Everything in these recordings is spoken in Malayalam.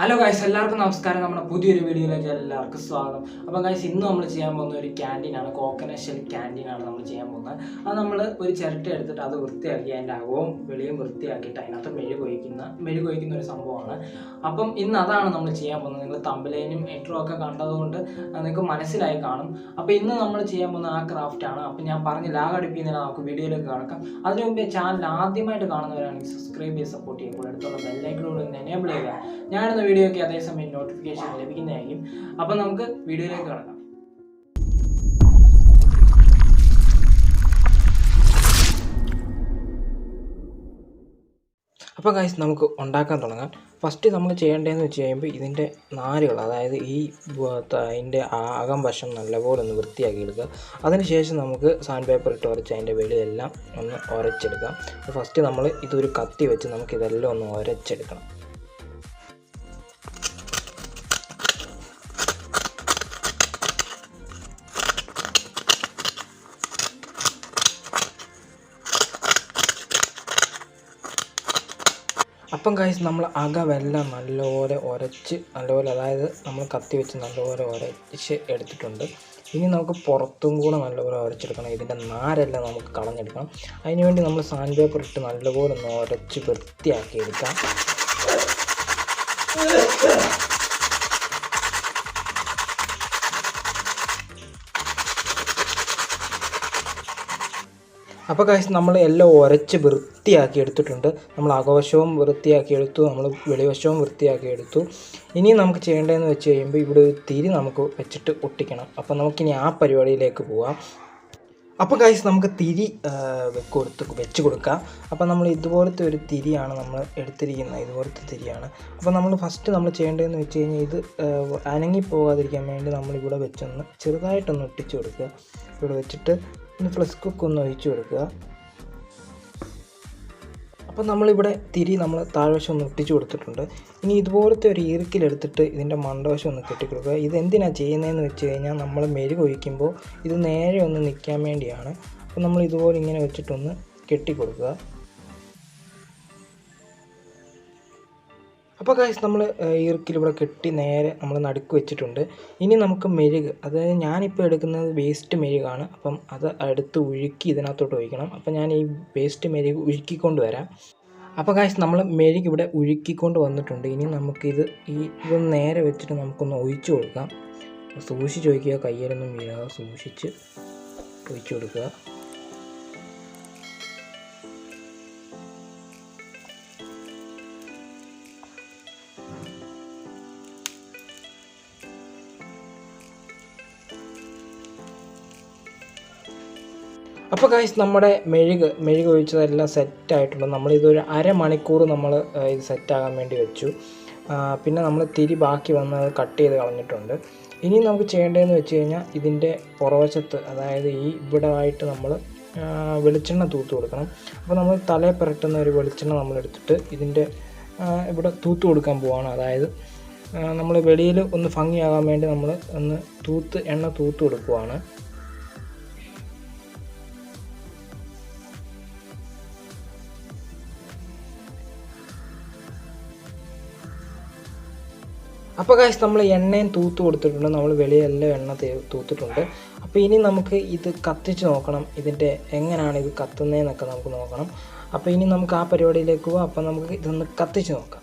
ഹലോ ഗൈസ്, എല്ലാവർക്കും നമസ്കാരം. നമ്മുടെ പുതിയൊരു വീഡിയോയിലേക്ക് എല്ലാവർക്കും സ്വാഗതം. അപ്പോൾ ഗൈസ്, ഇന്ന് നമ്മൾ ചെയ്യാൻ പോകുന്ന ഒരു ക്യാൻറ്റീനാണ്, കോക്കനട്ട് ഷെൽ ക്യാൻറ്റീനാണ് നമ്മൾ ചെയ്യാൻ പോകുന്നത്. അത് നമ്മൾ ഒരു ചിരട്ട എടുത്തിട്ട് അത് വൃത്തിയാക്കി അതിൻ്റെ അകവും വെളിയും വൃത്തിയാക്കിയിട്ട് അതിനകത്ത് മെഴുകൊഴിക്കുന്ന ഒരു സംഭവമാണ്. അപ്പം ഇന്ന് അതാണ് നമ്മൾ ചെയ്യാൻ പോകുന്നത്. നിങ്ങൾ തമ്പലൈനും ഇൻട്രോ ഒക്കെ കണ്ടതുകൊണ്ട് നിങ്ങൾക്ക് മനസ്സിലായി കാണും. അപ്പോൾ ഇന്ന് നമ്മൾ ചെയ്യാൻ പോകുന്ന ആ ക്രാഫ്റ്റാണ്. അപ്പം ഞാൻ പറഞ്ഞ് ലാഗടിപ്പിക്കുന്നതിന് നമുക്ക് വീഡിയോയിലേക്ക് കിടക്കാം. അതിനു മുമ്പേ ചാനൽ ആദ്യമായിട്ട് കാണുന്നവരാണെങ്കിൽ സബ്സ്ക്രൈബ് ചെയ്ത് സപ്പോർട്ട് ചെയ്യുമ്പോൾ അടുത്തുള്ള ബെല്ലൈക്കനോട് ഒന്ന് എനേബിൾ ചെയ്യുക. ഞാനിന്ന് വീഡിയോയ്ക്ക് അതേസമയം നോട്ടിഫിക്കേഷൻ ലഭിക്കുന്നതായിരിക്കും. അപ്പം നമുക്ക് വീഡിയോയിലേക്ക് കിടക്കാം. അപ്പോൾ ഗൈസ്, നമുക്ക് ഉണ്ടാക്കാൻ തുടങ്ങാം. ഫസ്റ്റ് നമ്മൾ ചെയ്യേണ്ടതെന്ന് വെച്ച് കഴിയുമ്പോൾ ഇതിൻ്റെ നാരുകൾ, അതായത് അതിൻ്റെ അകം വശം നല്ലപോലെ ഒന്ന് വൃത്തിയാക്കി എടുക്കുക. അതിനുശേഷം നമുക്ക് സാൻഡ് പേപ്പർ ഇട്ട് ഉരച്ച് അതിൻ്റെ വെളിയെല്ലാം ഒന്ന് ഉരച്ചെടുക്കാം. ഫസ്റ്റ് നമ്മൾ ഇതൊരു കത്തി വെച്ച് നമുക്കിതെല്ലാം ഒന്ന് ഉരച്ചെടുക്കണം. അപ്പം ഗൈസ്, നമ്മൾ അകമെല്ലാം നല്ലപോലെ അതായത് നമ്മൾ കത്തി വെച്ച് നല്ലപോലെ ഉരച്ച് എടുത്തിട്ടുണ്ട്. ഇനി നമുക്ക് പുറത്തും കൂടെ നല്ലപോലെ ഉരച്ചെടുക്കണം. ഇതിൻ്റെ നാരെല്ലാം നമുക്ക് കളഞ്ഞെടുക്കണം. അതിനുവേണ്ടി നമ്മൾ സാൻഡ് പേപ്പർ ഇട്ട് നല്ലപോലെ ഒന്ന് ഉരച്ച് വൃത്തിയാക്കി എടുക്കാം. അപ്പോൾ ഗൈസ്, നമ്മൾ എല്ലാം ഉരച്ച് വൃത്തിയാക്കി എടുത്തിട്ടുണ്ട്. നമ്മൾ അകവശവും വൃത്തിയാക്കി എടുത്തു, നമ്മൾ വെളിവശവും വൃത്തിയാക്കി എടുത്തു. ഇനി നമുക്ക് ചെയ്യേണ്ടതെന്ന് വെച്ച് കഴിയുമ്പോൾ ഇവിടെ ഒരു തിരി നമുക്ക് വെച്ചിട്ട് ഒട്ടിക്കണം. അപ്പോൾ നമുക്കിനി ആ പരിപാടിയിലേക്ക് പോവാം. അപ്പോൾ ഗൈസ്, നമുക്ക് തിരി വെച്ച് കൊടുക്കാം. അപ്പോൾ നമ്മൾ ഇതുപോലത്തെ ഒരു തിരിയാണ് നമ്മൾ എടുത്തിരിക്കുന്നത്, ഇതുപോലത്തെ തിരിയാണ്. അപ്പോൾ നമ്മൾ ഫസ്റ്റ് നമ്മൾ ചെയ്യേണ്ടതെന്ന് വെച്ച് കഴിഞ്ഞാൽ ഇത് അനങ്ങിപ്പോകാതിരിക്കാൻ വേണ്ടി നമ്മളിവിടെ വെച്ചൊന്ന് ചെറുതായിട്ടൊന്ന് ഒട്ടിച്ച് കൊടുക്കുക. ഇവിടെ വെച്ചിട്ട് ഒന്ന് ഫ്ലസ് കുക്ക് ഒന്ന് ഒഴിച്ചു കൊടുക്കുക. അപ്പോൾ നമ്മളിവിടെ തിരി നമ്മൾ താഴ്വശം ഒന്ന് ഒട്ടിച്ചു കൊടുത്തിട്ടുണ്ട്. ഇനി ഇതുപോലത്തെ ഒരു ഈർക്കിലെടുത്തിട്ട് ഇതിൻ്റെ മണ്ടവശം ഒന്ന് കെട്ടിക്കൊടുക്കുക. ഇതെന്തിനാണ് ചെയ്യുന്നതെന്ന് വെച്ച് കഴിഞ്ഞാൽ നമ്മൾ മെഴുകൊഴിക്കുമ്പോൾ ഇത് നേരെ ഒന്ന് നിൽക്കാൻ വേണ്ടിയാണ്. അപ്പോൾ നമ്മൾ ഇതുപോലെ ഇങ്ങനെ വെച്ചിട്ടൊന്ന് കെട്ടിക്കൊടുക്കുക. അപ്പോൾ ഗൈസ്, നമ്മൾ ഈർക്കിൽ ഇവിടെ കെട്ടി നേരെ നമ്മൾ നടുക്ക് വെച്ചിട്ടുണ്ട്. ഇനി നമുക്ക് മെഴുക്, അതായത് ഞാനിപ്പോൾ എടുക്കുന്നത് വേസ്റ്റ് മെഴുകാണ്. അപ്പം അത് എടുത്ത് ഉരുക്കി ഇതിനകത്തോട്ട് ഒഴിക്കണം. അപ്പം ഞാൻ ഈ വേസ്റ്റ് മെഴുക് ഉരുക്കിക്കൊണ്ട് വരാം. അപ്പോൾ ഗൈസ്, നമ്മൾ മെഴുക് ഇവിടെ ഉരുക്കിക്കൊണ്ട് വന്നിട്ടുണ്ട്. ഇനി നമുക്കിത് ഇതൊന്ന് നേരെ വെച്ചിട്ട് നമുക്കൊന്ന് ഒഴിച്ചു കൊടുക്കാം. സൂക്ഷിച്ച് ഒഴിക്കുക, കയ്യിലൊന്നും വീഴാതെ സൂക്ഷിച്ച് ഒഴിച്ചു കൊടുക്കുക. അപ്പോൾ ഗൈസ്, നമ്മുടെ മെഴുക് ഒഴിച്ചതെല്ലാം സെറ്റായിട്ടുണ്ട്. നമ്മളിതൊരു അരമണിക്കൂർ നമ്മൾ ഇത് സെറ്റാകാൻ വേണ്ടി വെച്ചു. പിന്നെ നമ്മൾ തിരി ബാക്കി വന്ന് കട്ട് ചെയ്ത് കളഞ്ഞിട്ടുണ്ട്. ഇനി നമുക്ക് ചെയ്യേണ്ടതെന്ന് വെച്ച് കഴിഞ്ഞാൽ ഇതിൻ്റെ പുറവശത്ത്, അതായത് ഇവിടെ ആയിട്ട് നമ്മൾ വെളിച്ചെണ്ണ തൂത്ത് കൊടുക്കണം. അപ്പോൾ നമ്മൾ തലയിൽ പുരട്ടുന്ന ഒരു വെളിച്ചെണ്ണ നമ്മളെടുത്തിട്ട് ഇതിൻ്റെ ഇവിടെ തൂത്ത് കൊടുക്കാൻ പോവാണ്. അതായത് നമ്മൾ വെളിയിൽ ഒന്ന് ഭംഗിയാകാൻ വേണ്ടി നമ്മൾ ഒന്ന് എണ്ണ തൂത്ത് കൊടുക്കുവാണ്. അപ്പോൾ ഗൈസ്, നമ്മൾ എണ്ണയും തൂത്ത് കൊടുത്തിട്ടുണ്ട്, നമ്മൾ വെളിയെല്ലാം എണ്ണ തൂത്തിട്ടുണ്ട്. അപ്പോൾ ഇനി നമുക്ക് ഇത് കത്തിച്ച് നോക്കണം, ഇതിൻ്റെ എങ്ങനെയാണ് ഇത് കത്തുന്നതെന്നൊക്കെ നമുക്ക് നോക്കണം. അപ്പോൾ ഇനി നമുക്ക് ആ പരിപാടിയിലേക്ക് പോകാം. അപ്പോൾ നമുക്ക് ഇതൊന്ന് കത്തിച്ച് നോക്കാം.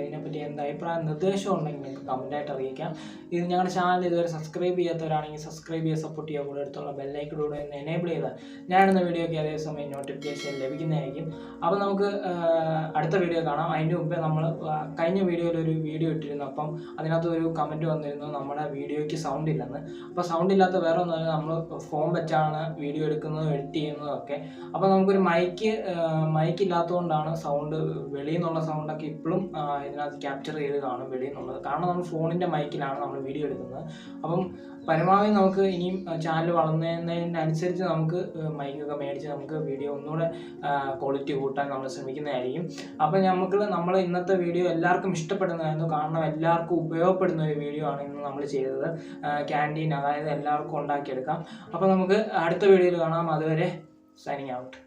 ഇതിനെപ്പറ്റി എന്താ അഭിപ്രായം നിർദ്ദേശം ഉണ്ടെങ്കിൽ നിങ്ങൾക്ക് കമൻറ്റായിട്ട് അറിയിക്കാം. ഇത് ഞങ്ങളുടെ ചാനൽ ഇതുവരെ സബ്സ്ക്രൈബ് ചെയ്യാത്തവരാണെങ്കിൽ സബ്സ്ക്രൈബ് ചെയ്യുക, സപ്പോർട്ട് ചെയ്യുക. കൂടെ അടുത്തുള്ള ബെല്ലൈക്കനോട് ഒന്ന് എനേബിൾ ചെയ്താൽ ഞാനിടുന്ന വീഡിയോയ്ക്ക് അതേസമയം നോട്ടിഫിക്കേഷൻ ലഭിക്കുന്നതായിരിക്കും. അപ്പോൾ നമുക്ക് അടുത്ത വീഡിയോ കാണാം. അതിന് മുമ്പേ നമ്മൾ കഴിഞ്ഞ വീഡിയോയിൽ ഒരു വീഡിയോ ഇട്ടിരുന്നു. അപ്പം അതിനകത്ത് ഒരു കമൻറ്റ് വന്നിരുന്നു നമ്മുടെ വീഡിയോയ്ക്ക് സൗണ്ട് ഇല്ലെന്ന്. അപ്പോൾ സൗണ്ട് ഇല്ലാത്ത വേറെ ഒന്നും നമ്മൾ ഫോൺ വെച്ചാണ് വീഡിയോ എടുക്കുന്നതും എഡിറ്റ് ചെയ്യുന്നതും ഒക്കെ. അപ്പോൾ നമുക്കൊരു മൈക്ക് ഇല്ലാത്തതുകൊണ്ടാണ് സൗണ്ട് വെളിയിൽ നിന്നുള്ള സൗണ്ടൊക്കെ ഇപ്പോഴും ഇതിനകത്ത് ക്യാപ്ചർ ചെയ്ത് കാണും വെളിയിൽ നിന്നുള്ളത്. കാരണം നമ്മൾ ഫോണിൻ്റെ മൈക്കിലാണ് നമ്മൾ വീഡിയോ എടുക്കുന്നത്. അപ്പം പരമാവധി നമുക്ക് ഇനിയും ചാനൽ വളർന്നതിനനുസരിച്ച് നമുക്ക് മൈക്കൊക്കെ മേടിച്ച് നമുക്ക് വീഡിയോ ഒന്നുകൂടെ ക്വാളിറ്റി കൂട്ടാൻ നമ്മൾ ശ്രമിക്കുന്നതായിരിക്കും. അപ്പം നമ്മൾ ഇന്നത്തെ വീഡിയോ എല്ലാവർക്കും ഇഷ്ടപ്പെടുന്നതായിരുന്നു. കാരണം എല്ലാവർക്കും ഉപയോഗപ്പെടുന്ന ഒരു വീഡിയോ ആണ് ഇന്ന് നമ്മൾ ചെയ്തത്. ക്യാൻറ്റീൻ, അതായത് എല്ലാവർക്കും ഉണ്ടാക്കിയെടുക്കാം. അപ്പോൾ നമുക്ക് അടുത്ത വീഡിയോയിൽ കാണാം. അതുവരെ സൈനിങ് ഔട്ട്.